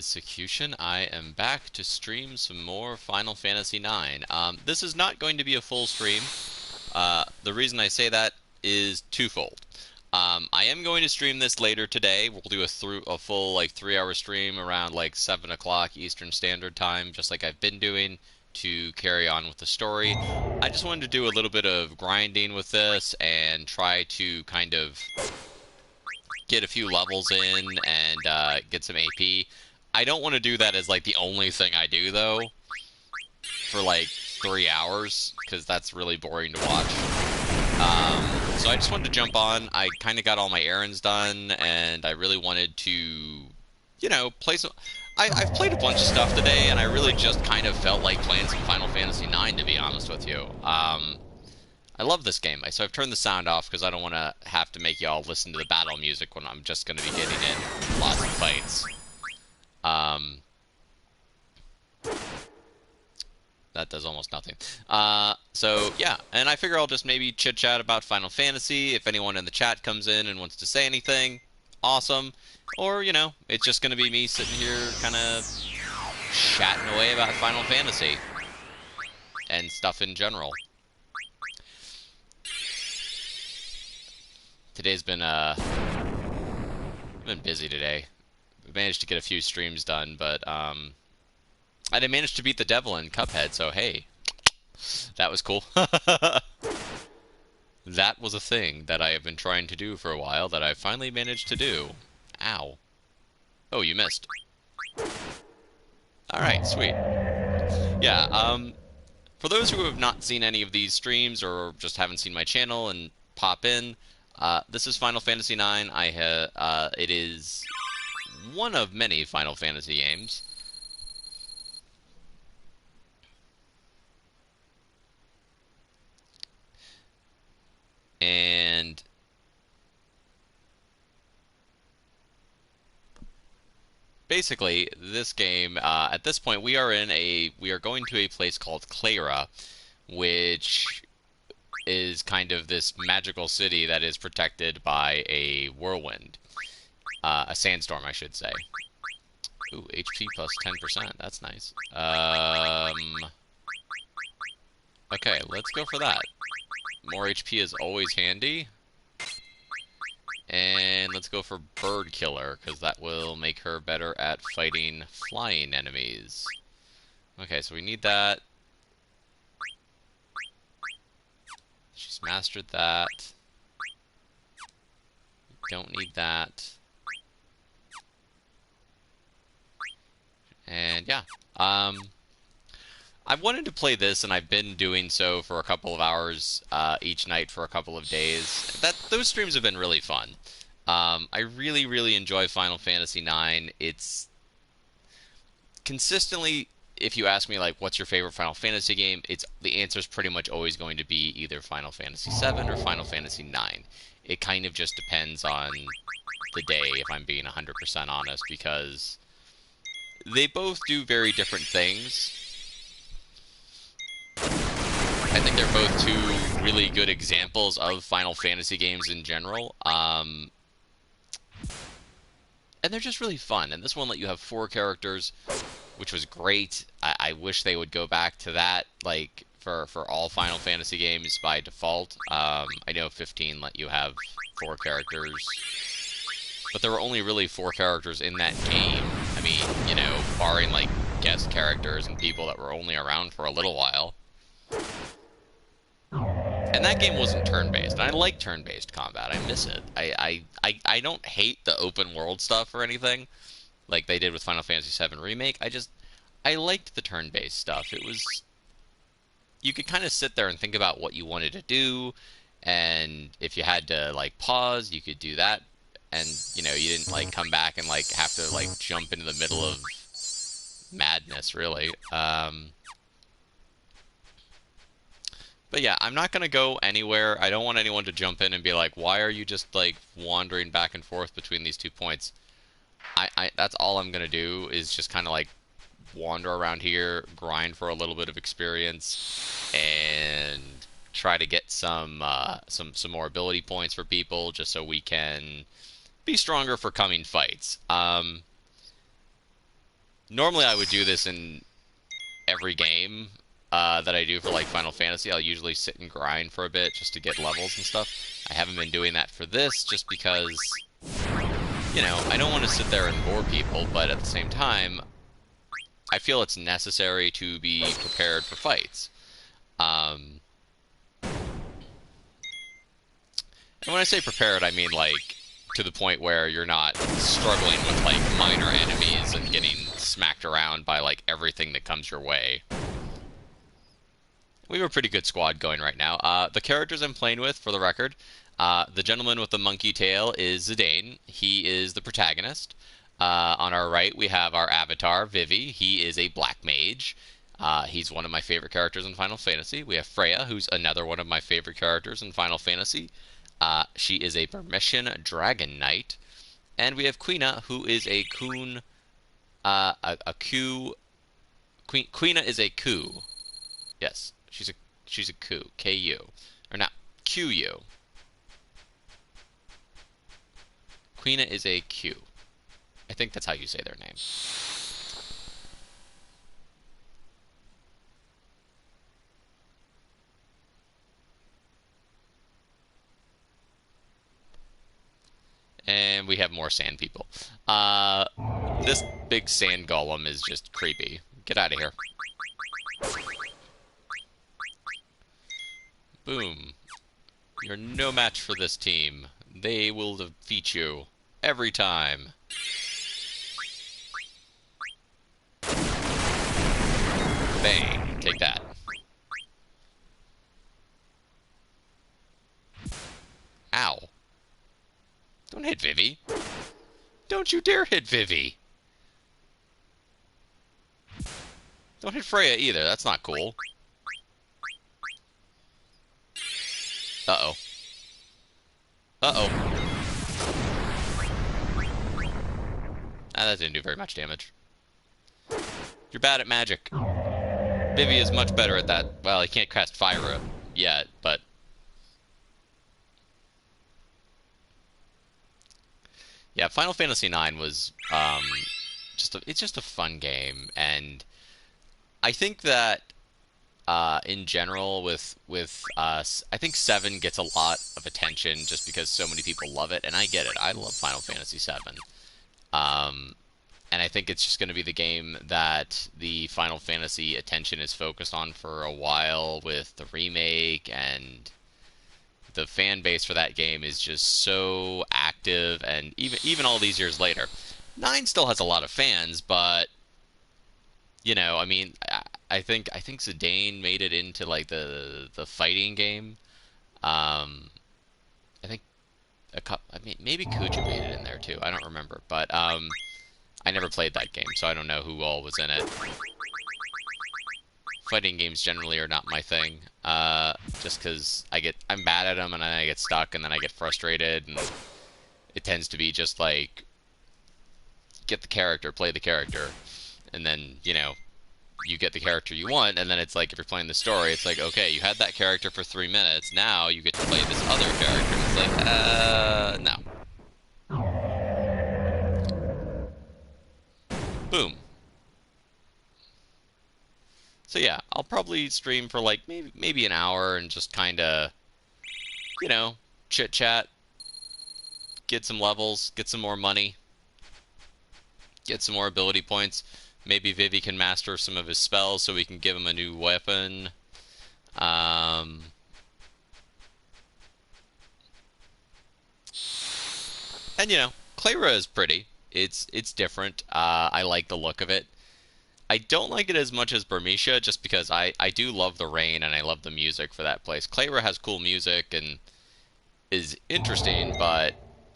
is Secution. I am back to stream some more Final Fantasy IX. This is not going to be a full stream. The reason I say that is twofold. I am going to stream this later today. We'll do a full like 3 hour stream around like 7 o'clock Eastern Standard Time, just like I've been doing to carry on with the story. I just wanted to do a little bit of grinding with this and try to kind of get a few levels in and get some AP. I don't want to do that as like the only thing I do though for like 3 hours because that's really boring to watch. So I just wanted to jump on. I kind of got all my errands done and I really wanted to, you know, play some. I've played a bunch of stuff today and I really just kind of felt like playing some Final Fantasy IX to be honest with you. I love this game, so I've turned the sound off because I don't want to have to make y'all listen to the battle music when I'm just going to be getting in lots of fights. That does almost nothing. So, yeah, and I figure I'll just maybe chit-chat about Final Fantasy. If anyone in the chat comes in and wants to say anything, awesome. Or, you know, it's just going to be me sitting here kind of chatting away about Final Fantasy and stuff in general. Today's been busy today. We managed to get a few streams done, but I didn't manage to beat the devil in Cuphead, so hey, that was cool. That was a thing that I have been trying to do for a while that I finally managed to do. Ow. Oh, you missed. Alright, sweet. Yeah, for those who have not seen any of these streams or just haven't seen my channel and pop in, this is Final Fantasy IX. It is one of many Final Fantasy games. And basically, this game, at this point, we are going to a place called Clara, which is kind of this magical city that is protected by a whirlwind. A sandstorm, I should say. Ooh, HP plus 10%. That's nice. Okay, let's go for that. More HP is always handy. And let's go for Bird Killer, because that will make her better at fighting flying enemies. Okay, so we need that. She's mastered that. Don't need that. And yeah, I've wanted to play this, and I've been doing so for a couple of hours each night for a couple of days. Those streams have been really fun. I really, really enjoy Final Fantasy IX. It's consistently, if you ask me like, what's your favorite Final Fantasy game? The answer is pretty much always going to be either Final Fantasy VII or Final Fantasy IX. It kind of just depends on the day, if I'm being 100% honest, because they both do very different things. I think they're both two really good examples of Final Fantasy games in general. And they're just really fun. And this one let you have 4 characters, which was great. I wish they would go back to that, like, for all Final Fantasy games by default. I know 15 let you have 4 characters, but there were only really 4 characters in that game. I mean, you know, barring, like, guest characters and people that were only around for a little while. And that game wasn't turn-based, and I like turn-based combat. I miss it. I don't hate the open world stuff or anything, like they did with Final Fantasy VII Remake. I liked the turn-based stuff. It was... You could kind of sit there and think about what you wanted to do, and if you had to, like, pause, you could do that. And, you know, you didn't, like, come back and, like, have to, like, jump into the middle of madness, really. But yeah, I'm not going to go anywhere. I don't want anyone to jump in and be like, why are you just, like, wandering back and forth between these 2 points? That's all I'm going to do is just kind of, like, wander around here, grind for a little bit of experience, and try to get some more ability points for people, just so we can be stronger for coming fights. Normally I would do this in every game that I do for like Final Fantasy. I'll usually sit and grind for a bit just to get levels and stuff. I haven't been doing that for this just because, you know, I don't want to sit there and bore people, but at the same time, I feel it's necessary to be prepared for fights. Um, and when I say prepared, I mean like to the point where you're not struggling with like minor enemies and getting smacked around by like everything that comes your way. We have a pretty good squad going right now. The characters I'm playing with, for the record, the gentleman with the monkey tail is Zidane. He is the protagonist. On our right, we have our avatar, Vivi. He is a black mage. He's one of my favorite characters in Final Fantasy. We have Freya, who's another one of my favorite characters in Final Fantasy. She is a Burmesian Dragon Knight. And we have Quina, who is a Kun, a Q. Quina is a Ku. Yes, she's a Ku, Ku, or not Qu. Quina is a Q. I think that's how you say their name. And we have more sand people. This big sand golem is just creepy. Get out of here. Boom. You're no match for this team. They will defeat you every time. Bang. Take that. Ow. Don't hit Vivi. Don't you dare hit Vivi. Don't hit Freya either. That's not cool. Uh-oh. Uh-oh. Ah, that didn't do very much damage. You're bad at magic. Vivi is much better at that. Well, he can't cast fire yet, but... Yeah, Final Fantasy IX was it's just a fun game, and I think that in general with us, I think 7 gets a lot of attention just because so many people love it, and I get it. I love Final Fantasy 7. And I think it's just going to be the game that the Final Fantasy attention is focused on for a while with the remake, and the fan base for that game is just so active, and even all these years later. 9 still has a lot of fans, but you know, I mean, I think Zidane made it into like the fighting game. I think I mean, maybe Kuja made it in there too. I don't remember, but I never played that game, so I don't know who all was in it. Fighting games generally are not my thing, just because I'm bad at them, and then I get stuck, and then I get frustrated, and it tends to be just like, get the character, play the character, and then, you know, you get the character you want, and then it's like, if you're playing the story, it's like, okay, you had that character for 3 minutes, now you get to play this other character, and it's like, no. Boom. So yeah, I'll probably stream for like maybe an hour and just kind of, you know, chit chat, get some levels, get some more money, get some more ability points. Maybe Vivi can master some of his spells so we can give him a new weapon. And you know, Clara is pretty. It's different. I like the look of it. I don't like it as much as Burmecia, just because I do love the rain and I love the music for that place. Clara has cool music and is interesting, but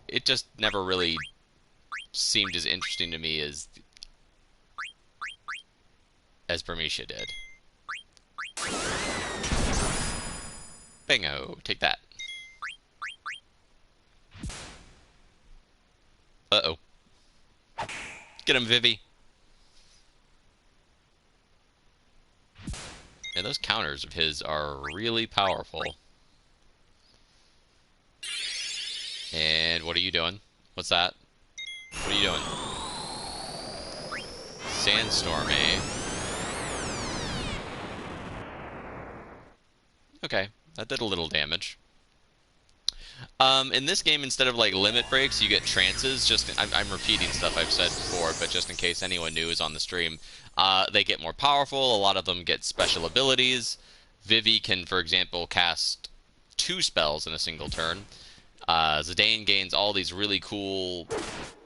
it just never really seemed as interesting to me as Burmecia did. Bingo, take that. Uh-oh. Get him, Vivi. Yeah, those counters of his are really powerful. And what are you doing? What's that? What are you doing? Sandstorm, eh? Okay, that did a little damage. In this game, instead of like limit breaks, you get trances. I'm repeating stuff I've said before, but just in case anyone new is on the stream, they get more powerful. A lot of them get special abilities. Vivi can, for example, cast 2 spells in a single turn. Zidane gains all these really cool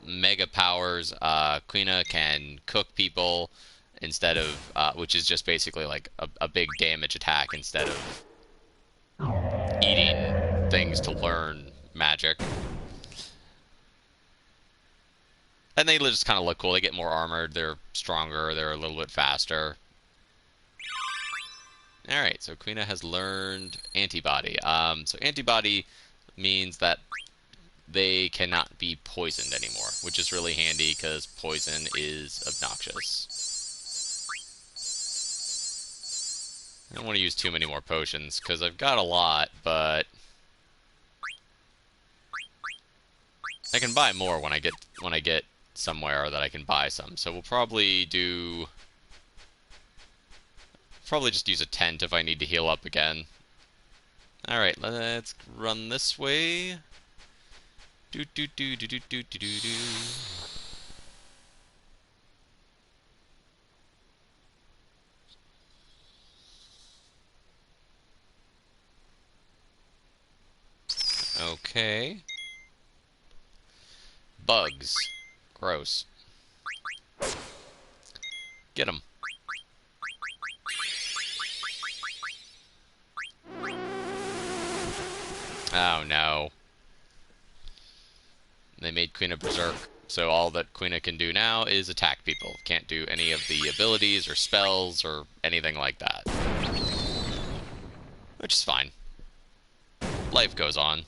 mega powers. Quina can cook people instead of, which is just basically like a big damage attack instead of eating things to learn magic. And they just kind of look cool. They get more armored, they're stronger, they're a little bit faster. Alright, so Quina has learned Antibody. So Antibody means that they cannot be poisoned anymore, which is really handy because poison is obnoxious. I don't want to use too many more potions because I've got a lot, but I can buy more when I get somewhere that I can buy some. So we'll probably just use a tent if I need to heal up again. Alright, let's run this way. Do do do do do do do do do. Okay. Bugs. Gross. Get them. Oh no. They made Quina berserk, so all that Quina can do now is attack people. Can't do any of the abilities or spells or anything like that. Which is fine. Life goes on.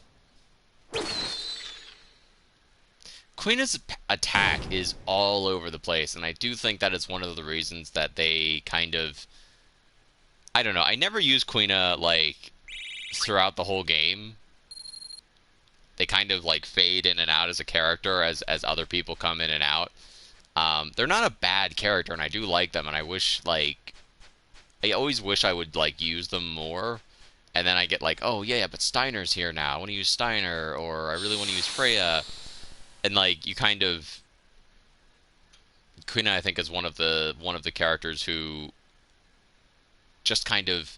Quina's attack is all over the place, and I do think that is one of the reasons that they kind of... I don't know, I never use Quina, like, throughout the whole game. They kind of, like, fade in and out as a character as other people come in and out. They're not a bad character, and I do like them, and I wish, like... I always wish I would, like, use them more. And then I get like, oh, yeah, but Steiner's here now. I want to use Steiner, or I really want to use Freya. And, like, you kind of... Quina, I think, is one of the characters who just kind of...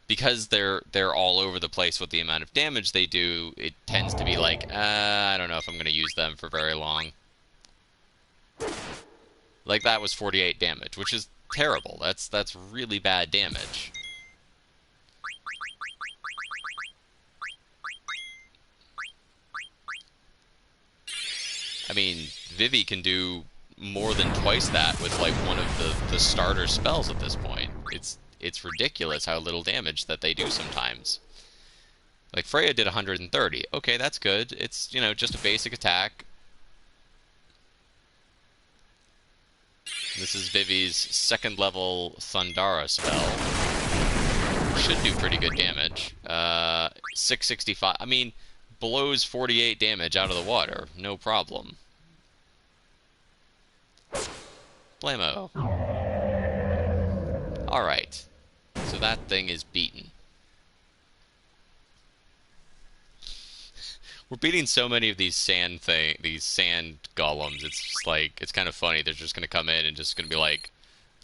Because they're all over the place with the amount of damage they do, it tends to be like, I don't know if I'm going to use them for very long. Like, that was 48 damage, which is terrible. That's really bad damage. I mean, Vivi can do more than twice that with, like, one of the starter spells at this point. It's ridiculous how little damage that they do sometimes. Like, Freya did 130. Okay, that's good. It's, you know, just a basic attack. This is Vivi's 2nd level Thundara spell. Should do pretty good damage. 665. I mean, blows 48 damage out of the water. No problem. Blammo. Alright. So that thing is beaten. We're beating so many of these sand golems. It's just like, it's kind of funny. They're just gonna come in and just gonna be like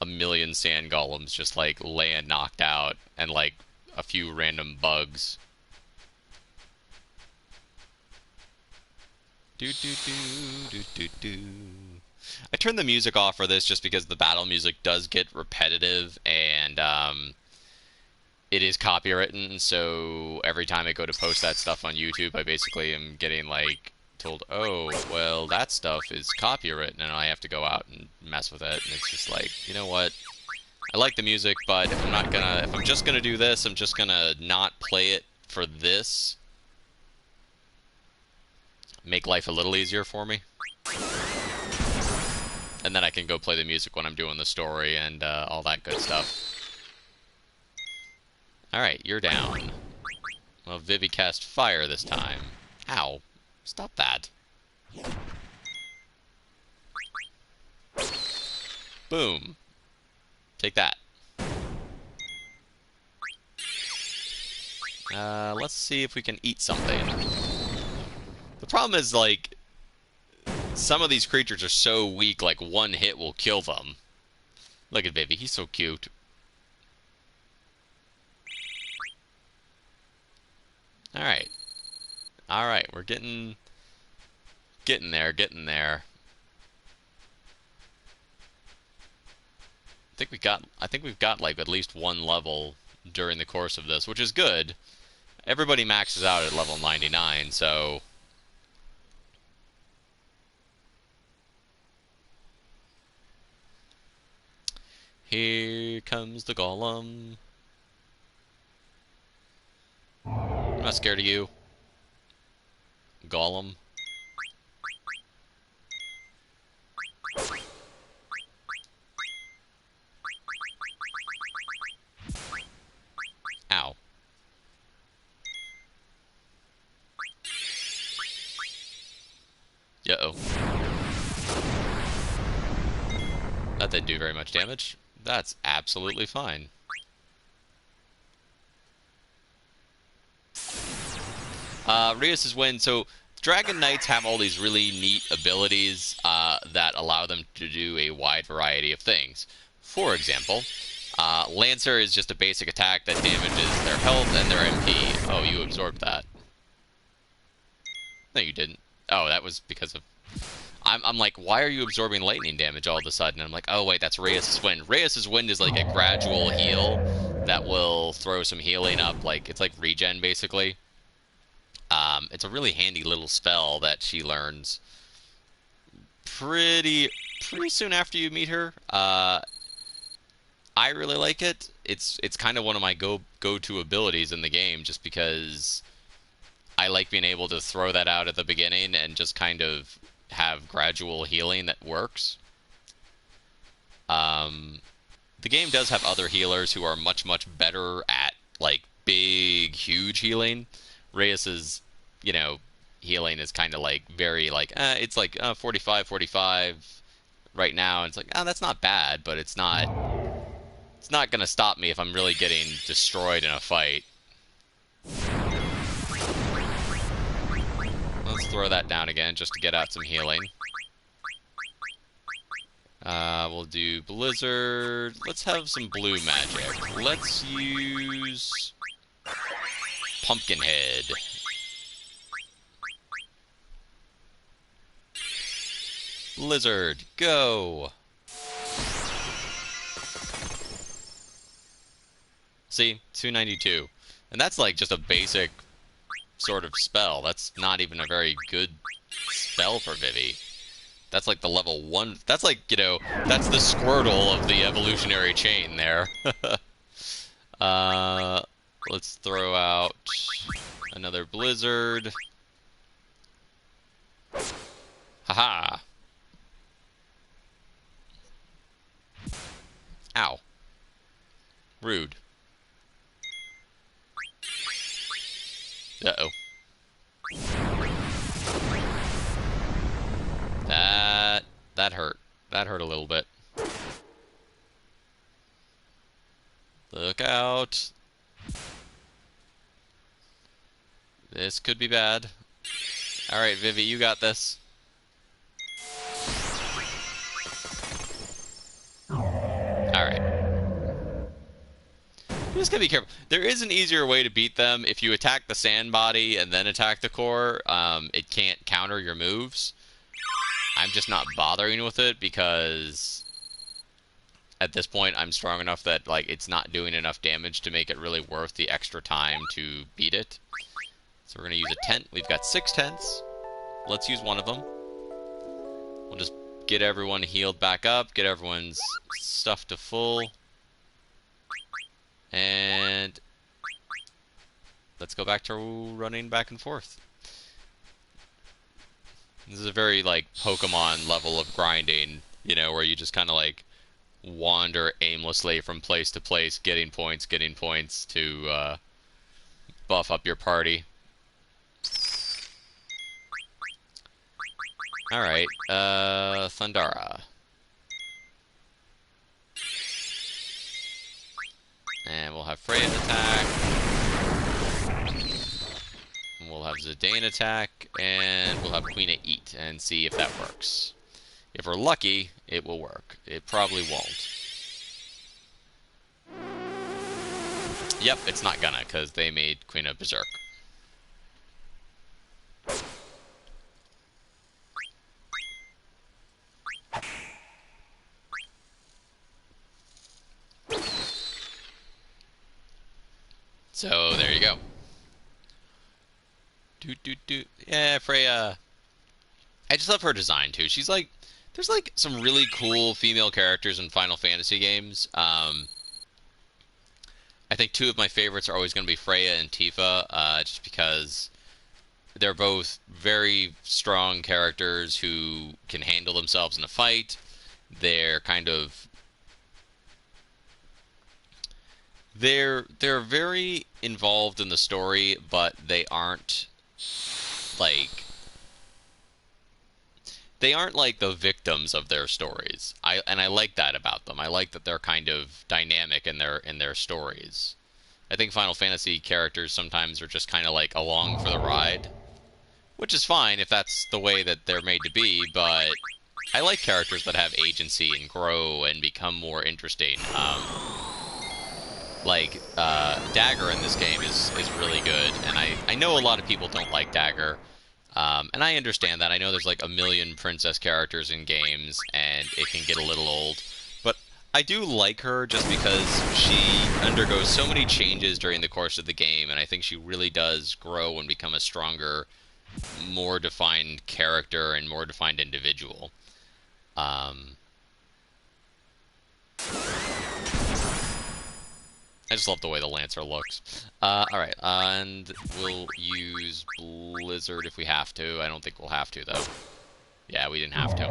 a million sand golems just like land knocked out and like a few random bugs. Do do do do do do. I turned the music off for this just because the battle music does get repetitive and it is copywritten, so every time I go to post that stuff on YouTube, I basically am getting, like, told, oh, well, that stuff is copywritten, and I have to go out and mess with it, and it's just like, you know what? I like the music, but if I'm just gonna do this, I'm just gonna not play it for this. Make life a little easier for me. And then I can go play the music when I'm doing the story and all that good stuff. Alright, you're down. Well, Vivi cast fire this time. Ow. Stop that. Boom. Take that. Let's see if we can eat something. The problem is, like, some of these creatures are so weak, like, one hit will kill them. Look at Vivi, he's so cute. Alright. Alright, we're getting there, getting there. I think we've got like at least one level during the course of this, which is good. Everybody maxes out at level 99, so here comes the golem. I'm not scared of you, golem. Ow. Uh-oh. That didn't do very much damage. That's absolutely fine. Rios' win. So, Dragon Knights have all these really neat abilities that allow them to do a wide variety of things. For example, Lancer is just a basic attack that damages their health and their MP. Oh, you absorbed that. No, you didn't. Oh, that was because of... I'm like, why are you absorbing lightning damage all of a sudden? And I'm like, oh, wait, that's Reyes' Wind. Reyes' Wind is like a gradual heal that will throw some healing up. Like, it's like regen, basically. It's a really handy little spell that she learns pretty soon after you meet her. I really like it. It's kind of one of my go-to abilities in the game, just because I like being able to throw that out at the beginning and just kind of have gradual healing that works. The game does have other healers who are much better at like big, huge healing. Reyes's, you know, healing is kind of like very like it's like 45 right now. And it's like, oh, that's not bad, but it's not gonna stop me if I'm really getting destroyed in a fight. Let's throw that down again just to get out some healing. We'll do Blizzard. Let's have some blue magic. Let's use Pumpkinhead. Blizzard, go! See? 292. And that's like just a basic sort of spell. That's not even a very good spell for Vivi. That's like the level 1... That's like, you know, that's the Squirtle of the evolutionary chain there. Let's throw out another Blizzard. Haha. Ow. Rude. Uh-oh. That hurt. That hurt a little bit. Look out. This could be bad. Alright, Vivi, you got this. Alright. You just gotta be careful. There is an easier way to beat them. If you attack the sand body and then attack the core, it can't counter your moves. I'm just not bothering with it because at this point I'm strong enough that like it's not doing enough damage to make it really worth the extra time to beat it. So we're going to use a tent. We've got 6 tents. Let's use one of them. We'll just get everyone healed back up, get everyone's stuff to full. And let's go back to running back and forth. This is a very, like, Pokemon level of grinding, you know, where you just kind of, like, wander aimlessly from place to place, getting points to buff up your party. Alright, Thundara. we'll have Freya attack. We'll have Zidane attack, and we'll have Queen eat, and see if that works. If we're lucky, it will work. It probably won't. Yep, it's not gonna, because they made Queen of Berserk. So, there you go. Yeah, Freya. I just love her design, too. She's like... There's, like, some really cool female characters in Final Fantasy games. I think two of my favorites are always going to be Freya and Tifa, just because they're both very strong characters who can handle themselves in a fight. They're kind of... They're very involved in the story, but they aren't like the victims of their stories. I like that about them. I like that they're kind of dynamic in their stories. I think Final Fantasy characters sometimes are just kind of like along for the ride, which is fine if that's the way that they're made to be, but I like characters that have agency and grow and become more interesting. Dagger in this game is really good, and I know a lot of people don't like Dagger, and I understand that. I know there's like a million princess characters in games, and it can get a little old, but I do like her just because she undergoes so many changes during the course of the game, and I think she really does grow and become a stronger, more defined character and more defined individual. I just love the way the Lancer looks. Alright, and we'll use Blizzard if we have to. I don't think we'll have to, though. Yeah, we didn't have to.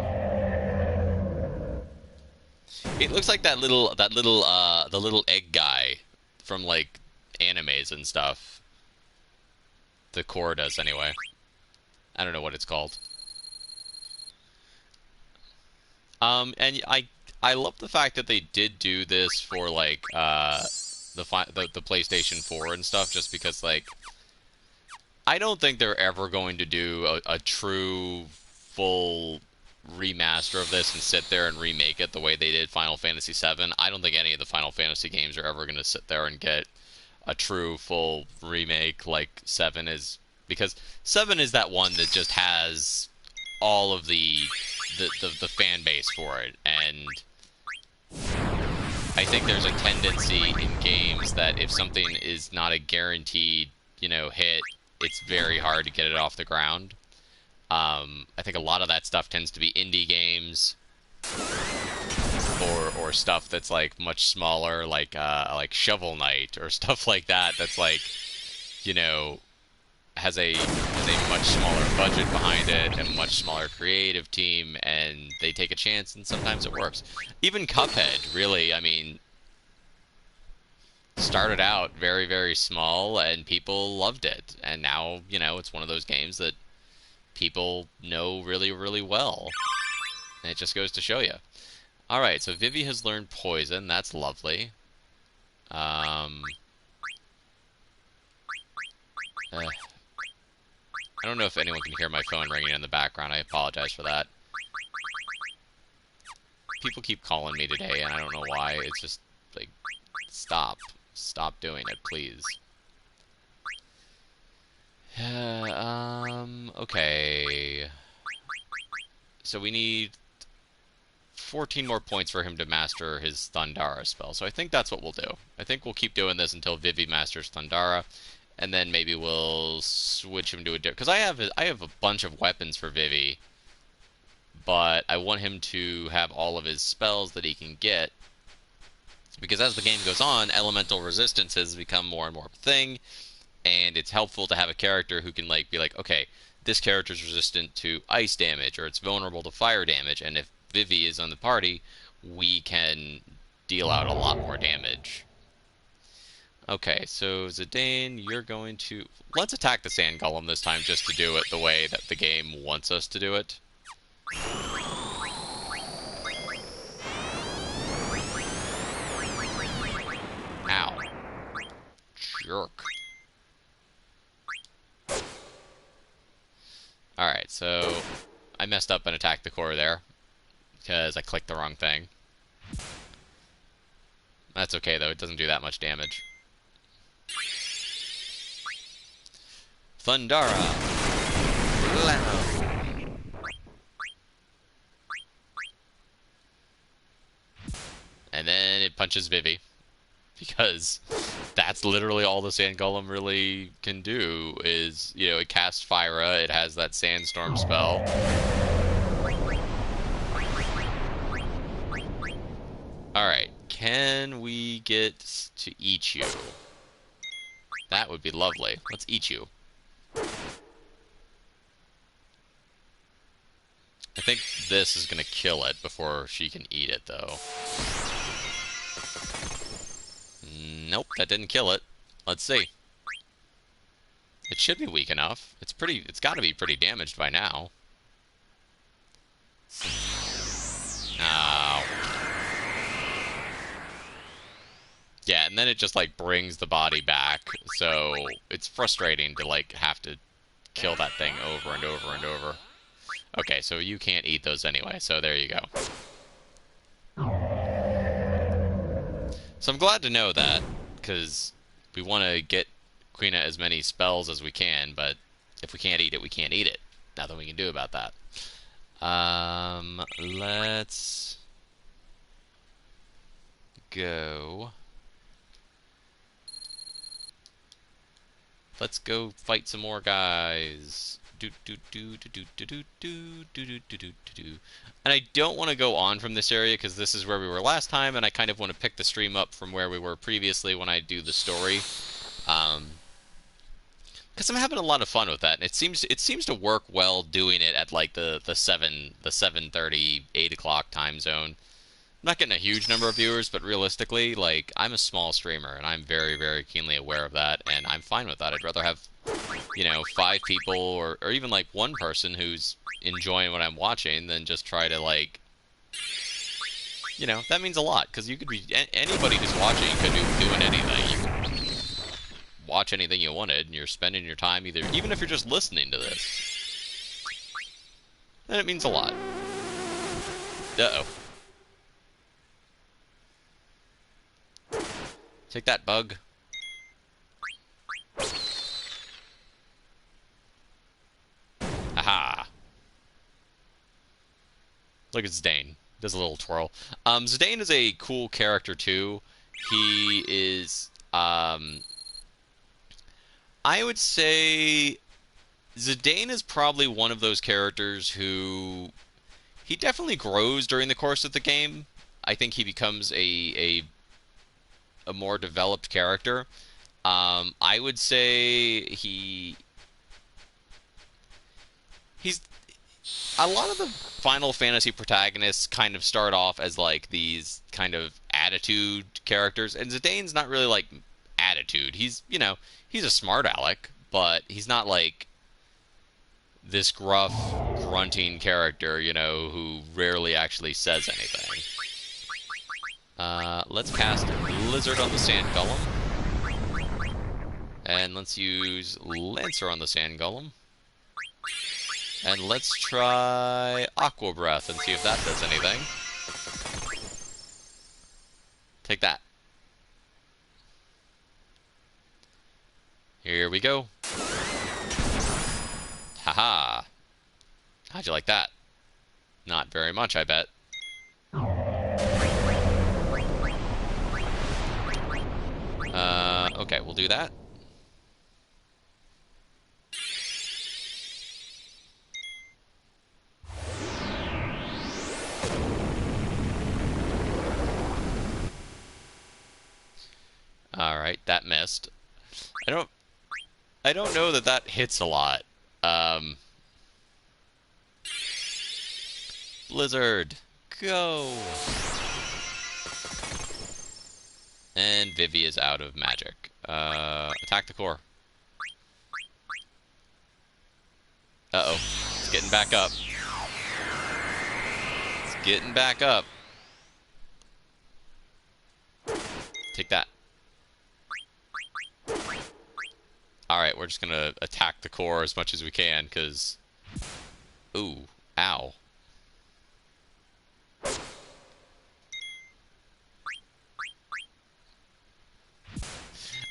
It looks like the little egg guy from, like, animes and stuff. The core does, anyway. I don't know what it's called. And I love the fact that they did do this for, like, the PlayStation 4 and stuff, just because, like, I don't think they're ever going to do a true full remaster of this and sit there and remake it the way they did Final Fantasy VII. I don't think any of the Final Fantasy games are ever going to sit there and get a true full remake like 7 is, because 7 is that one that just has all of the fan base for it, and I think there's a tendency in games that if something is not a guaranteed, hit, it's very hard to get it off the ground. I think a lot of that stuff tends to be indie games, or stuff that's like much smaller, like Shovel Knight or stuff like that. That's like, has a much smaller budget behind it and a much smaller creative team, and they take a chance, and sometimes it works. Even Cuphead, really, I mean, started out very, very small, and people loved it, and now, it's one of those games that people know really, really well, and it just goes to show you. Alright, so Vivi has learned Poison, that's lovely. I don't know if anyone can hear my phone ringing in the background. I apologize for that. People keep calling me today, and I don't know why. It's just, like, stop. Stop doing it, please. Okay. So we need 14 more points for him to master his Thundara spell. So I think that's what we'll do. I think we'll keep doing this until Vivi masters Thundara. And then maybe we'll switch him to a different... Because I have a bunch of weapons for Vivi, but I want him to have all of his spells that he can get. Because as the game goes on, elemental resistances become more and more of a thing, and it's helpful to have a character who can be like, okay, this character is resistant to ice damage, or it's vulnerable to fire damage, and if Vivi is on the party, we can deal out a lot more damage. Okay, so Zidane, you're going to... Let's attack the Sand Golem this time just to do it the way that the game wants us to do it. Ow. jerk. Alright, so I messed up and attacked the core there because I clicked the wrong thing. That's okay, though. It doesn't do that much damage. Thundara. And then it punches Vivi. Because that's literally all the Sand Golem really can do is, you know, it casts Fyra, it has that Sandstorm spell. Alright, can we get to eat you? That would be lovely. Let's eat you. I think this is going to kill it before she can eat it, though. Nope, that didn't kill it. Let's see. It should be weak enough. It's got to be pretty damaged by now. Oh. Yeah, and then it just, like, brings the body back, so it's frustrating to, like, have to kill that thing over and over and over. Okay, so you can't eat those anyway, so there you go. So I'm glad to know that, because we want to get Quina as many spells as we can, but if we can't eat it, we can't eat it. Nothing we can do about that. Let's go. Let's go fight some more guys. And I don't want to go on from this area because this is where we were last time, and I kind of want to pick the stream up from where we were previously when I do the story. Because I'm having a lot of fun with that, and it seems to work well doing it at like the 7:30, 8 o'clock time zone. I'm not getting a huge number of viewers, but realistically, like, I'm a small streamer, and I'm very, very keenly aware of that, and I'm fine with that. I'd rather have, you know, 5 people, or even, like, 1 person who's enjoying what I'm watching than just try to, like, you know, that means a lot, because you could be, anybody who's watching could be doing anything. You could watch anything you wanted, and you're spending your time even if you're just listening to this. Then it means a lot. Uh-oh. Take that, bug. Aha. Look at Zidane. Does a little twirl. Zidane is a cool character, too. He is, I would say Zidane is probably one of those characters who he definitely grows during the course of the game. I think he becomes a more developed character. I would say he's a lot of the Final Fantasy protagonists kind of start off as like these kind of attitude characters, and Zidane's not really like attitude. He's, you know, he's a smart aleck, but he's not like this gruff, grunting character, you know, who rarely actually says anything. Let's cast Blizzard on the Sand Golem. And let's use Lancer on the Sand Golem. And let's try Aqua Breath and see if that does anything. Take that. Here we go. Haha. How'd you like that? Not very much, I bet. Okay, we'll do that. Alright, that missed. I don't know that that hits a lot. Blizzard, go! And Vivi is out of magic. Attack the core. Uh-oh. It's getting back up. It's getting back up. Take that. Alright, we're just gonna attack the core as much as we can, because... Ooh, ow.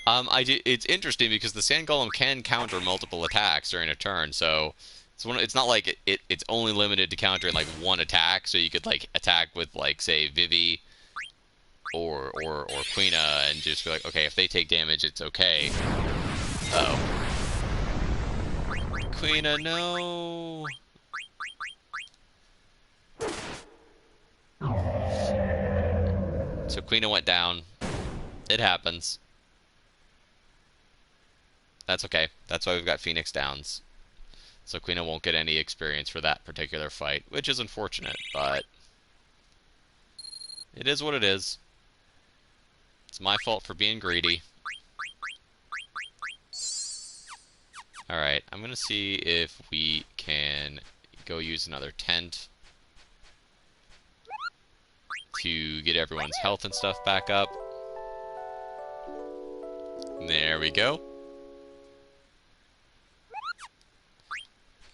It's interesting because the Sand Golem can counter multiple attacks during a turn, so it's not like it's only limited to countering like one attack, so you could like attack with like say Vivi or Quina and just be like, okay, if they take damage, it's okay. Uh oh. Quina, no. So Quina went down. It happens. That's okay. That's why we've got Phoenix Downs. So Quina won't get any experience for that particular fight, which is unfortunate, but it is what it is. It's my fault for being greedy. Alright, I'm gonna see if we can go use another tent to get everyone's health and stuff back up. There we go.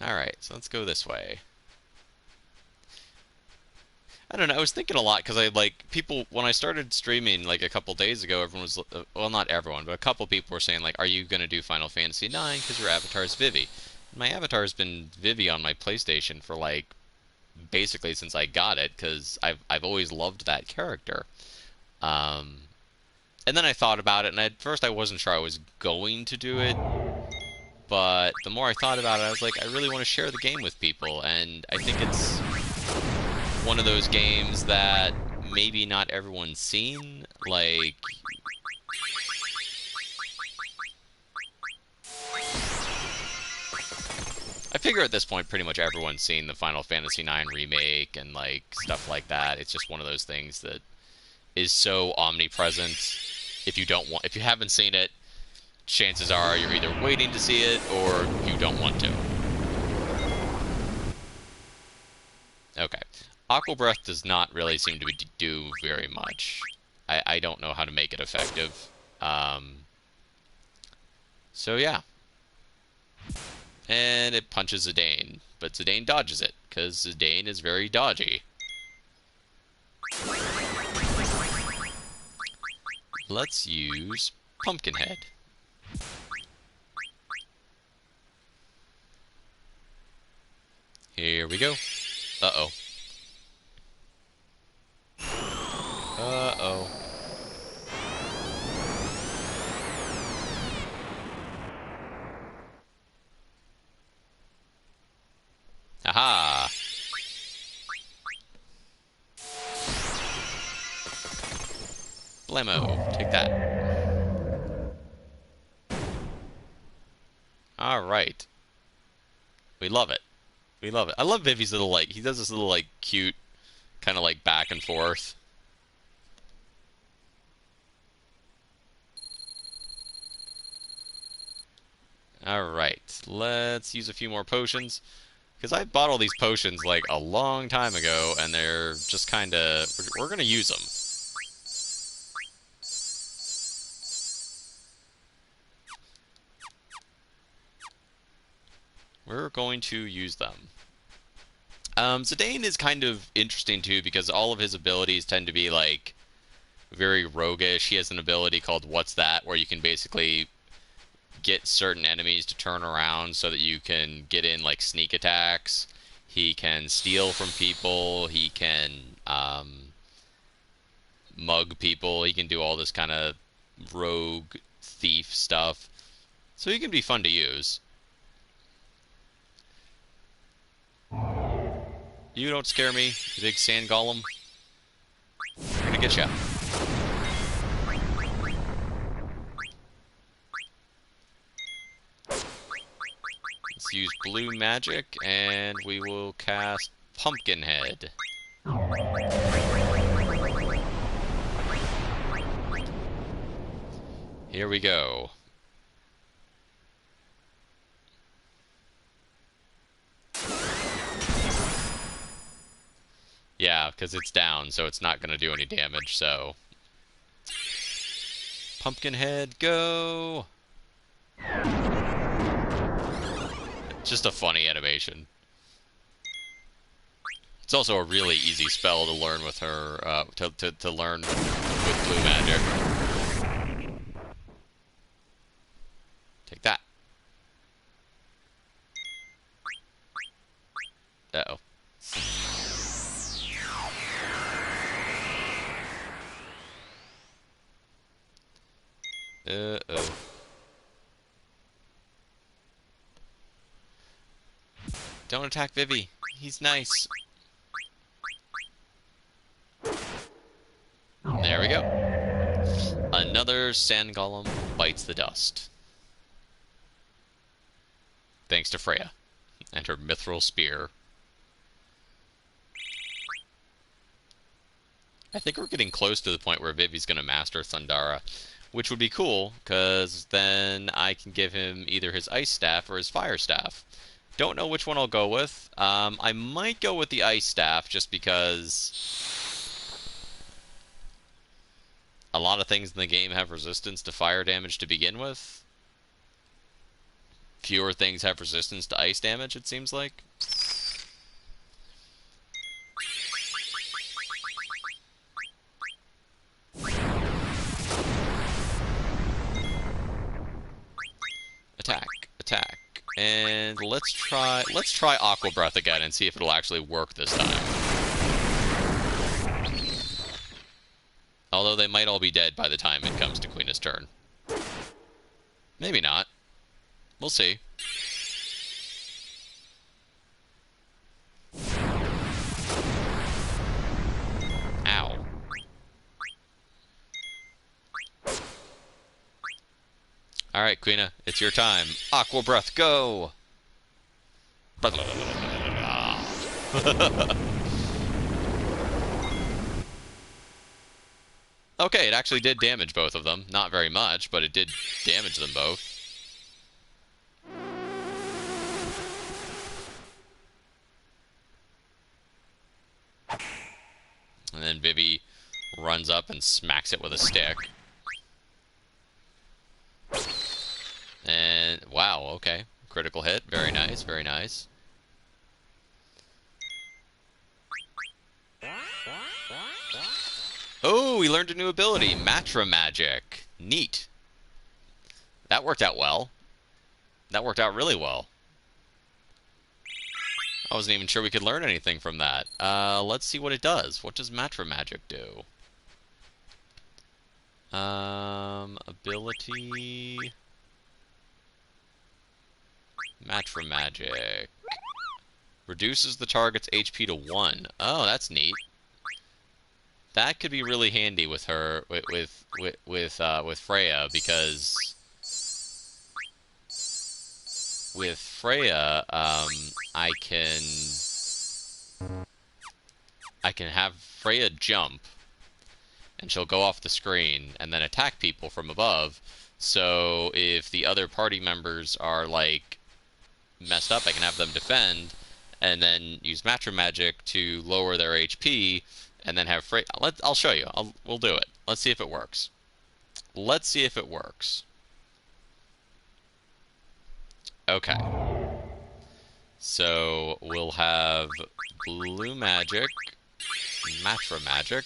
Alright, so let's go this way. I don't know, I was thinking a lot, because people, when I started streaming, like, a couple days ago, everyone was, well, not everyone, but a couple people were saying, like, are you going to do Final Fantasy IX, because your avatar is Vivi? My avatar has been Vivi on my PlayStation for, like, basically since I got it, because I've always loved that character. And then I thought about it, and at first I wasn't sure I was going to do it, but the more I thought about it, I was like, I really want to share the game with people, and I think it's one of those games that maybe not everyone's seen. Like, I figure at this point pretty much everyone's seen the Final Fantasy IX remake and like stuff like that. It's just one of those things that is so omnipresent. If you haven't seen it, chances are you're either waiting to see it or you don't want to. Okay. Aqua Breath does not really seem to do very much. I don't know how to make it effective. So yeah. And it punches Zidane, but Zidane dodges it, because Zidane is very dodgy. Let's use Pumpkinhead. Here we go. Uh-oh. Uh-oh. Aha! Blammo. Take that. Alright. We love it. We love it. I love Vivi's little, like, he does this little, like, cute, kind of, like, back and forth. Alright, let's use a few more potions. Because I bought all these potions, like, a long time ago, and they're just kind of... We're going to use them. We're going to use them. Zidane is kind of interesting, too, because all of his abilities tend to be, like, very roguish. He has an ability called What's That, where you can basically get certain enemies to turn around so that you can get in like sneak attacks. He can steal from people. He can mug people. He can do all this kind of rogue thief stuff. So he can be fun to use. You don't scare me, you big sand golem. I'm gonna get ya. Let's use blue magic, and we will cast Pumpkinhead. Here we go. Yeah, because it's down, so it's not going to do any damage, so... Pumpkinhead, go! Just a funny animation. It's also a really easy spell to learn with her, to learn with blue magic. Take that. Uh-oh. Uh-oh. Don't attack Vivi. He's nice. There we go. Another sand golem bites the dust. Thanks to Freya and her mithril spear. I think we're getting close to the point where Vivi's going to master Thundara, which would be cool, because then I can give him either his Ice Staff or his Fire Staff. Don't know which one I'll go with. I might go with the Ice Staff, just because a lot of things in the game have resistance to fire damage to begin with. Fewer things have resistance to ice damage, it seems like. Attack, attack. And let's try Aqua Breath again and see if it'll actually work this time. Although they might all be dead by the time it comes to Queena's turn. Maybe not. We'll see. Ow. Alright, Quina, it's your time. Aqua Breath, go! Okay, it actually did damage both of them. Not very much, but it did damage them both. And then Vivi runs up and smacks it with a stick. And, wow, okay. Critical hit. Very nice, very nice. Oh, we learned a new ability. Matra Magic. Neat. That worked out well. That worked out really well. I wasn't even sure we could learn anything from that. Let's see what it does. What does Matra Magic do? Ability... Matra Magic. Reduces the target's HP to 1. Oh, that's neat. That could be really handy with her, with Freya, because with Freya, I can have Freya jump, and she'll go off the screen and then attack people from above. So if the other party members are like messed up, I can have them defend, and then use Matra Magic to lower their HP. And then have Freya. I'll show you. We'll do it. Let's see if it works. Let's see if it works. Okay. So we'll have blue magic, Matra Magic,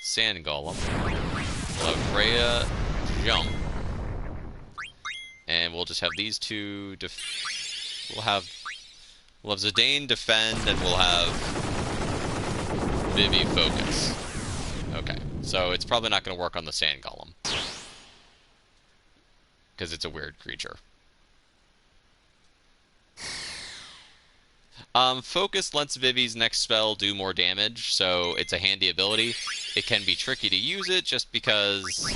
Sand Golem. We'll have Freya jump, and we'll just have these two. We'll have Zidane defend, and we'll have Vivi focus. Okay, so it's probably not going to work on the Sand Golem, because it's a weird creature. Focus lets Vivi's next spell do more damage, so it's a handy ability. It can be tricky to use it, just because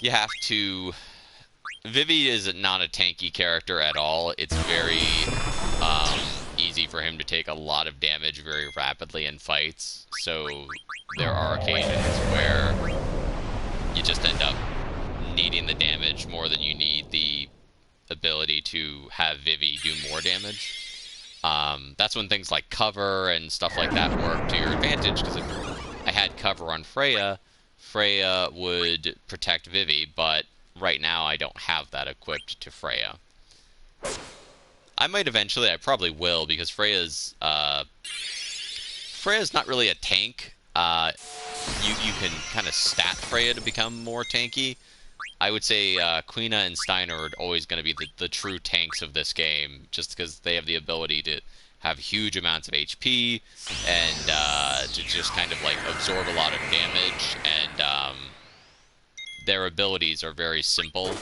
you have to... Vivi is not a tanky character at all. It's very easy for him to take a lot of damage very rapidly in fights, so there are occasions where you just end up needing the damage more than you need the ability to have Vivi do more damage. That's when things like cover and stuff like that work to your advantage, because if I had cover on Freya, Freya would protect Vivi, but right now I don't have that equipped to Freya. I might eventually. I probably will, because Freya's not really a tank. You can kind of stat Freya to become more tanky. I would say Quina and Steiner are always going to be the true tanks of this game, just because they have the ability to have huge amounts of HP and to just kind of like absorb a lot of damage, and their abilities are very simple.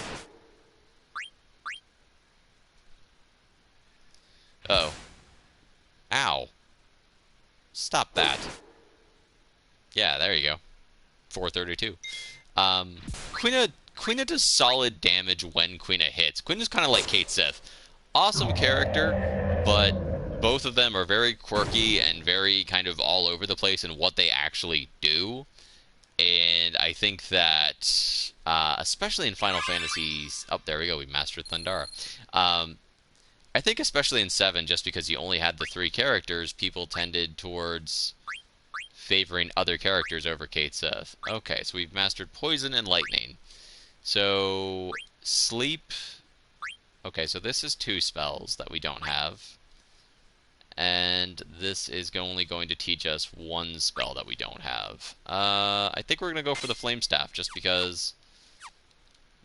Oh. Ow. Stop that. Yeah, there you go. 432. Quina does solid damage when Quina hits. Quina's kind of like Cait Sith. Awesome character, but both of them are very quirky and very kind of all over the place in what they actually do. And I think that, especially in Final Fantasy... Oh, there we go. We mastered Thundara. I think especially in 7, just because you only had the 3 characters, people tended towards favoring other characters over Cait Sith. Okay, so we've mastered Poison and Lightning. So, Sleep... Okay, so this is 2 spells that we don't have. And this is only going to teach us 1 spell that we don't have. I think we're going to go for the Flame Staff, just because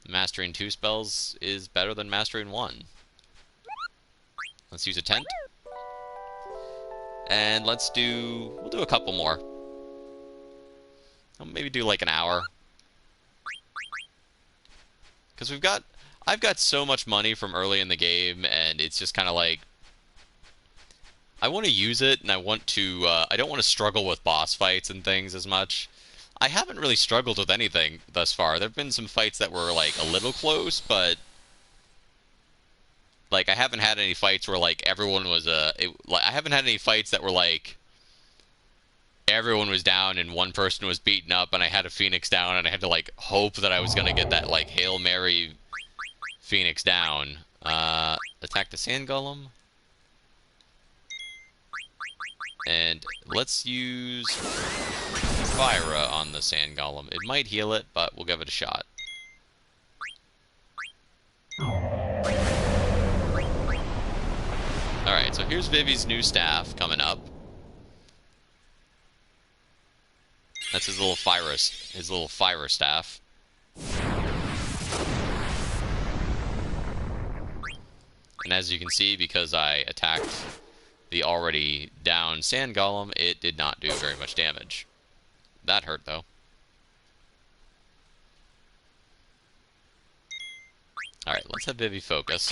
mastering 2 spells is better than mastering 1. Let's use a tent. And we'll do a couple more. I'll maybe do like an hour. Because I've got so much money from early in the game, and it's just kind of like, I want to use it, and I don't want to struggle with boss fights and things as much. I haven't really struggled with anything thus far. There have been some fights that were like a little close, but like I haven't had any fights where like everyone was I haven't had any fights that were like everyone was down and one person was beaten up, and I had a Phoenix down, and I had to like hope that I was gonna get that like Hail Mary Phoenix down. Attack the Sand Golem. And let's use Fyra on the Sand Golem. It might heal it, but we'll give it a shot. Alright, so here's Vivi's new staff coming up. That's his little Fyra staff. And as you can see, because I attacked the already down Sand Golem, it did not do very much damage. That hurt, though. Alright, let's have Vivi focus.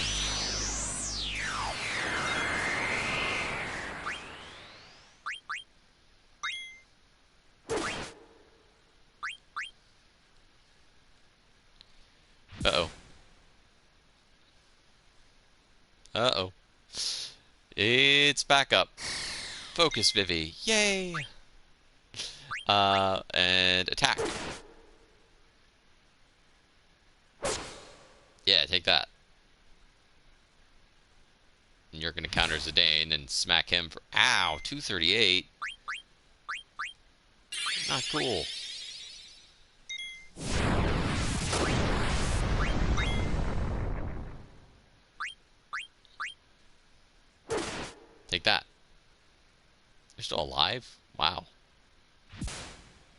Uh-oh. Uh-oh. It's back up. Focus, Vivi. Yay! And attack. Yeah, take that. And you're gonna counter Zidane and smack him for... Ow! 238. Not cool. Take that. You're still alive? Wow.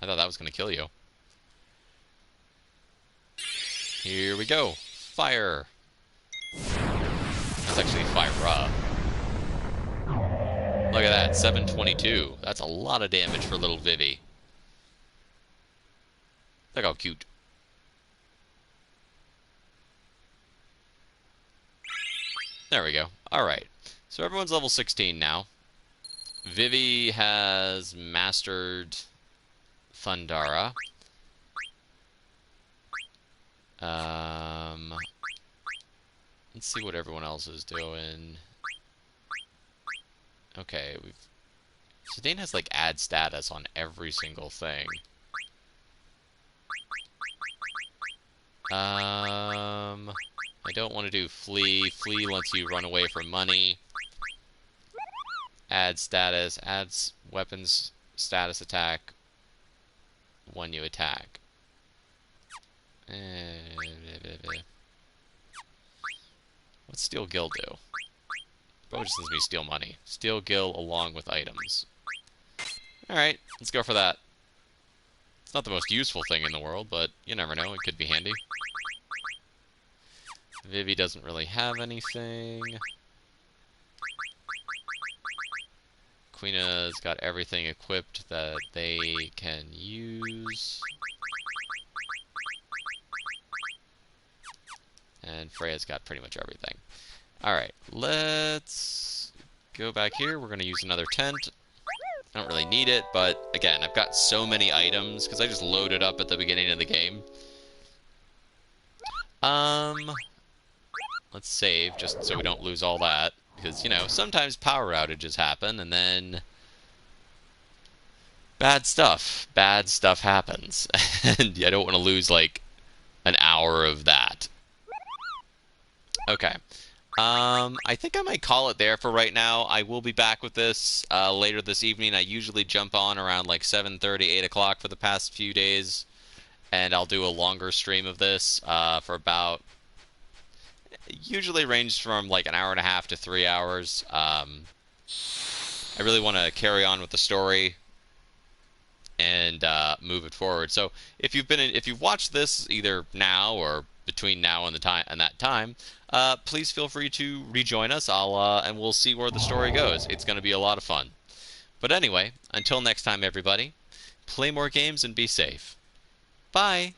I thought that was going to kill you. Here we go. Fire. That's actually Fyra. Look at that. 722. That's a lot of damage for little Vivi. Look how cute. There we go. Alright. So everyone's level 16 now. Vivi has mastered Thundara. Let's see what everyone else is doing. Okay, Zidane has like add status on every single thing. I don't want to do flee. Flee lets you run away from money. Add status, adds weapons status attack when you attack. What's Steel Gill do? Probably just lets me steal money. Steel Gill along with items. Alright, let's go for that. It's not the most useful thing in the world, but you never know, it could be handy. Vivi doesn't really have anything. Queena's got everything equipped that they can use. And Freya's got pretty much everything. Alright, let's go back here. We're going to use another tent. I don't really need it, but again, I've got so many items because I just loaded up at the beginning of the game. Let's save just so we don't lose all that because, you know, sometimes power outages happen and then bad stuff happens. And I don't want to lose like an hour of that. Okay. I think I might call it there for right now. I will be back with this later this evening. I usually jump on around like 7:30, 8 o'clock for the past few days. And I'll do a longer stream of this for about... usually ranges from like an hour and a half to 3 hours. I really want to carry on with the story and move it forward. So if you've watched this either now or between now and that time, please feel free to rejoin us. And we'll see where the story goes. It's going to be a lot of fun. But anyway, until next time, everybody, play more games and be safe. Bye.